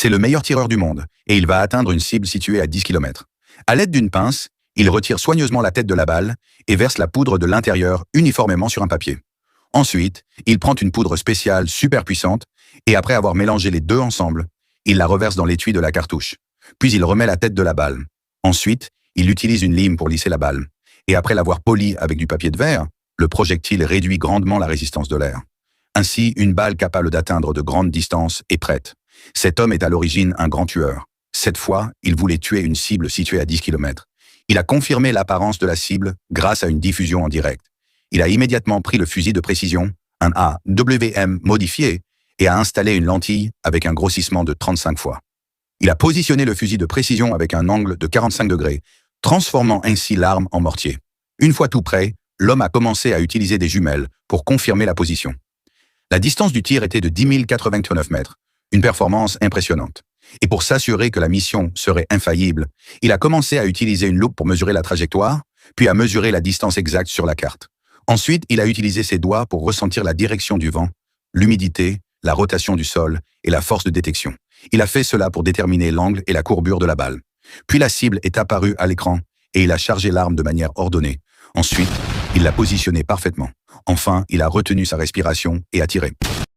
C'est le meilleur tireur du monde, et il va atteindre une cible située à 10 km. À l'aide d'une pince, il retire soigneusement la tête de la balle et verse la poudre de l'intérieur uniformément sur un papier. Ensuite, il prend une poudre spéciale super puissante, et après avoir mélangé les deux ensemble, il la reverse dans l'étui de la cartouche. Puis il remet la tête de la balle. Ensuite, il utilise une lime pour lisser la balle. Et après l'avoir polie avec du papier de verre, le projectile réduit grandement la résistance de l'air. Ainsi, une balle capable d'atteindre de grandes distances est prête. Cet homme est à l'origine un grand tueur. Cette fois, il voulait tuer une cible située à 10 km. Il a confirmé l'apparence de la cible grâce à une diffusion en direct. Il a immédiatement pris le fusil de précision, un AWM modifié, et a installé une lentille avec un grossissement de 35 fois. Il a positionné le fusil de précision avec un angle de 45 degrés, transformant ainsi l'arme en mortier. Une fois tout prêt, l'homme a commencé à utiliser des jumelles pour confirmer la position. La distance du tir était de 10 089 mètres, une performance impressionnante. Et pour s'assurer que la mission serait infaillible, il a commencé à utiliser une loupe pour mesurer la trajectoire, puis à mesurer la distance exacte sur la carte. Ensuite, il a utilisé ses doigts pour ressentir la direction du vent, l'humidité, la rotation du sol et la force de détection. Il a fait cela pour déterminer l'angle et la courbure de la balle. Puis la cible est apparue à l'écran et il a chargé l'arme de manière ordonnée. Ensuite, il l'a positionnée parfaitement. Enfin, il a retenu sa respiration et a tiré.